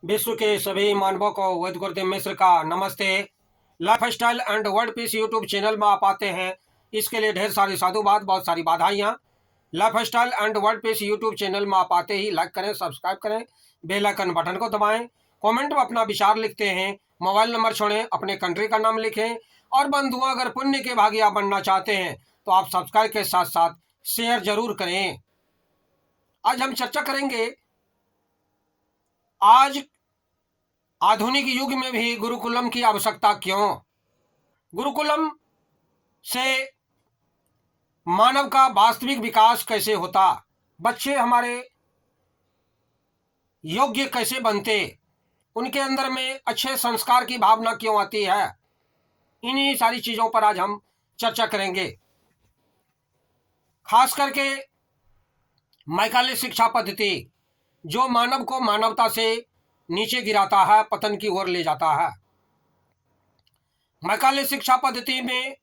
विश्व के सभी मानवों को वैद गुरुदेव मिश्र का नमस्ते। Life style and world peace YouTube channel में आप आते हैं, इसके लिए ढेर सारी साधुवाद, बहुत सारी बधाइयाँ। Life style and world peace YouTube channel में आप आते ही लाइक करें, सब्सक्राइब करें, बेल आइकन बटन को दबाएं, कमेंट में अपना विचार लिखते हैं, मोबाइल नंबर छोड़ें, अपने कंट्री का नाम लिखें। और बंधुओं, अगर पुण्य के भागी आप बनना चाहते हैं तो आप सब्सक्राइब के साथ साथ शेयर जरूर करें। आज हम चर्चा करेंगे, आज आधुनिक युग में भी गुरुकुलम की आवश्यकता क्यों। गुरुकुलम से मानव का वास्तविक विकास कैसे होता, बच्चे हमारे योग्य कैसे बनते, उनके अंदर में अच्छे संस्कार की भावना क्यों आती है, इन्हीं सारी चीज़ों पर आज हम चर्चा करेंगे। खास करके मैकाले शिक्षा पद्धति जो मानव को मानवता से नीचे गिराता है, पतन की ओर ले जाता है। मैकाले शिक्षा पद्धति में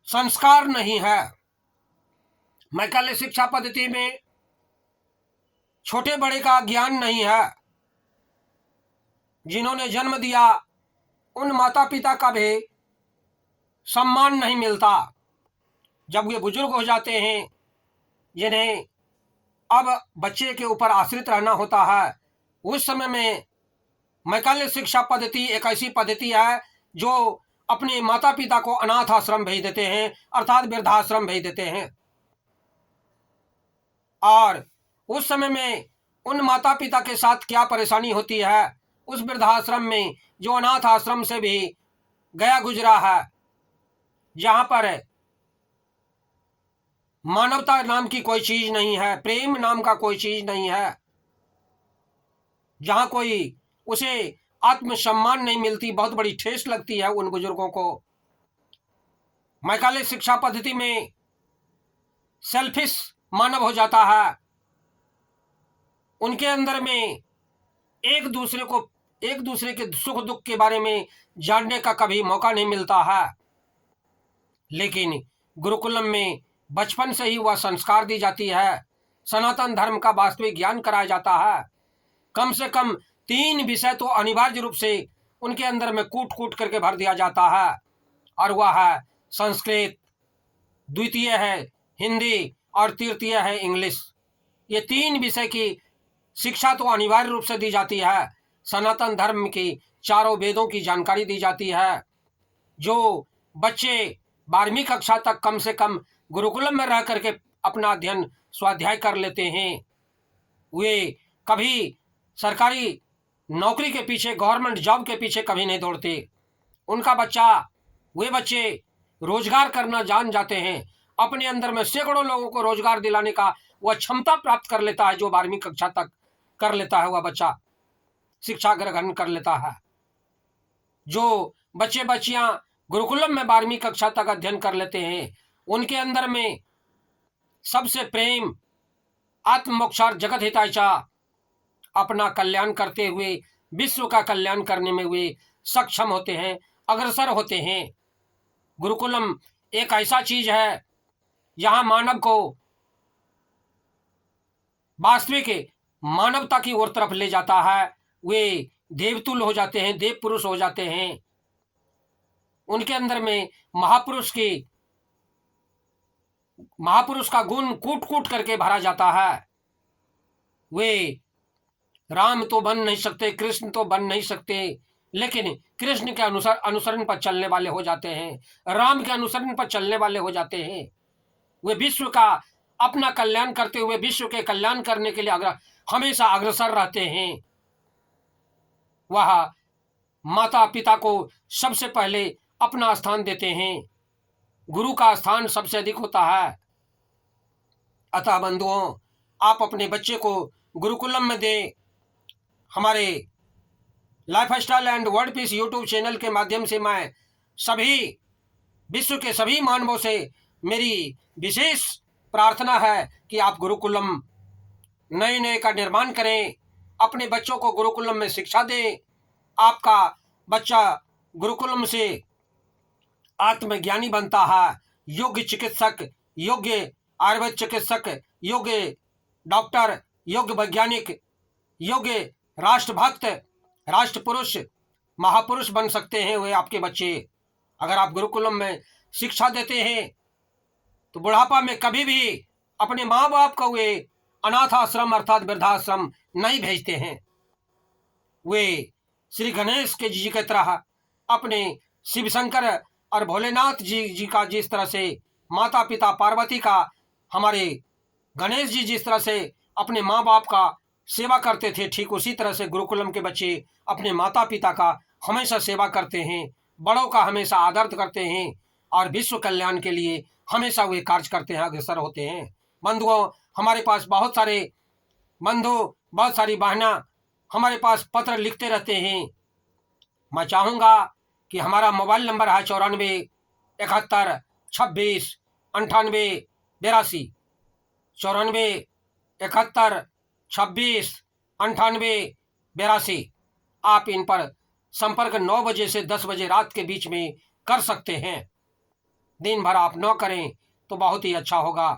संस्कार नहीं है। मैकाले शिक्षा पद्धति में छोटे बड़े का ज्ञान नहीं है। जिन्होंने जन्म दिया उन माता पिता का भी सम्मान नहीं मिलता। जब वे बुजुर्ग हो जाते हैं, जिन्हें अब बच्चे के ऊपर आश्रित रहना होता है, उस समय में मैकाले शिक्षा पद्धति एक ऐसी पद्धति है जो अपने माता पिता को अनाथ आश्रम भेज देते हैं, अर्थात वृद्धाश्रम भेज देते हैं। और उस समय में उन माता पिता के साथ क्या परेशानी होती है, उस वृद्धाश्रम में जो अनाथ आश्रम से भी गया गुजरा है, जहाँ पर मानवता नाम की कोई चीज नहीं है, प्रेम नाम का कोई चीज नहीं है, जहाँ कोई उसे आत्मसम्मान नहीं मिलती, बहुत बड़ी ठेस लगती है उन बुजुर्गों को। मैकाले शिक्षा पद्धति में सेल्फिश मानव हो जाता है। उनके अंदर में एक दूसरे के सुख दुख के बारे में जानने का कभी मौका नहीं मिलता है। लेकिन गुरुकुलम में बचपन से ही वह संस्कार दी जाती है, सनातन धर्म का वास्तविक ज्ञान कराया जाता है। कम से कम 3 विषय तो अनिवार्य रूप से उनके अंदर में कूट कूट करके भर दिया जाता है, और वह है संस्कृत, द्वितीय है हिंदी और तृतीय है इंग्लिश। ये 3 विषय की शिक्षा तो अनिवार्य रूप से दी जाती है। सनातन धर्म की चारों वेदों की जानकारी दी जाती है। जो बच्चे 12वीं कक्षा तक कम से कम गुरुकुलम में रह करके अपना अध्ययन स्वाध्याय कर लेते हैं, वे कभी सरकारी नौकरी के पीछे, गवर्नमेंट जॉब के पीछे कभी नहीं दौड़ते। वे बच्चे रोजगार करना जान जाते हैं। अपने अंदर में सैकड़ों लोगों को रोजगार दिलाने का वह क्षमता प्राप्त कर लेता है। जो 12वीं कक्षा तक कर लेता है वह बच्चा शिक्षा ग्रहण कर लेता है। जो बच्चे बच्चियां गुरुकुलम में 12वीं कक्षा तक अध्ययन कर लेते हैं, उनके अंदर में सबसे प्रेम, आत्ममोक्षार्थ, जगत हिताचा, अपना कल्याण करते हुए विश्व का कल्याण करने में वे सक्षम होते हैं, अग्रसर होते हैं। गुरुकुलम एक ऐसा चीज है यहाँ मानव को वास्तविक मानवता की ओर तरफ ले जाता है। वे देवतुल्य हो जाते हैं, देव पुरुष हो जाते हैं। उनके अंदर में महापुरुष का गुण कूट कूट करके भरा जाता है। वे राम तो बन नहीं सकते, कृष्ण तो बन नहीं सकते, लेकिन कृष्ण के अनुसरण पर चलने वाले हो जाते हैं, राम के अनुसरण पर चलने वाले हो जाते हैं। वे विश्व का अपना कल्याण करते हुए विश्व के कल्याण करने के लिए हमेशा अग्रसर रहते हैं। वह माता पिता को सबसे पहले अपना स्थान देते हैं। गुरु का स्थान सबसे अधिक होता है। अतः बंधुओं, आप अपने बच्चे को गुरुकुलम में दें। हमारे life style and world peace YouTube channel के माध्यम से मैं सभी विश्व के सभी मानवों से मेरी विशेष प्रार्थना है कि आप गुरुकुलम नए का निर्माण करें, अपने बच्चों को गुरुकुलम में शिक्षा दें। आपका बच्चा गुरुकुलम से आत्मज्ञानी बनता है, योग्य चिकित्सक, योग्य आयुर्वेद चिकित्सक, योग्य डॉक्टर, योग्य वैज्ञानिक योग्य राष्ट्रभक्त, राष्ट्र पुरुष, महापुरुष बन सकते हैं वे आपके बच्चे। अगर आप गुरुकुलम में शिक्षा देते हैं तो बुढ़ापा में कभी भी अपने माँ बाप को वे अनाथ आश्रम अर्थात वृद्धाश्रम नहीं भेजते हैं। वे श्री गणेश के जी की तरह अपने शिव शंकर और भोलेनाथ जी का जिस तरह से माता पिता पार्वती का, हमारे गणेश जी जिस तरह से अपने माँ बाप का सेवा करते थे, ठीक उसी तरह से गुरुकुलम के बच्चे अपने माता पिता का हमेशा सेवा करते हैं, बड़ों का हमेशा आदर करते हैं और विश्व कल्याण के लिए हमेशा वे कार्य करते हैं, अग्रसर होते हैं। बंधुओं, हमारे पास बहुत सारे बंधु, बहुत सारी बहना हमारे पास पत्र लिखते रहते हैं। मैं चाहूँगा कि हमारा मोबाइल नंबर है 94 71 26 98 82, 94 71 26 98 82। आप इन पर संपर्क 9 बजे से 10 बजे रात के बीच में कर सकते हैं। दिन भर आप न करें तो बहुत ही अच्छा होगा।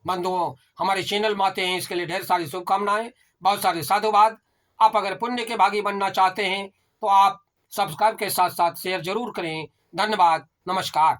बंधुओं, हमारे चैनल में आते हैं इसके लिए ढेर सारी शुभकामनाएं, बहुत सारे साधुवाद। आप अगर पुण्य के भागी बनना चाहते हैं तो आप सब्सक्राइब के साथ साथ शेयर जरूर करें। धन्यवाद, नमस्कार।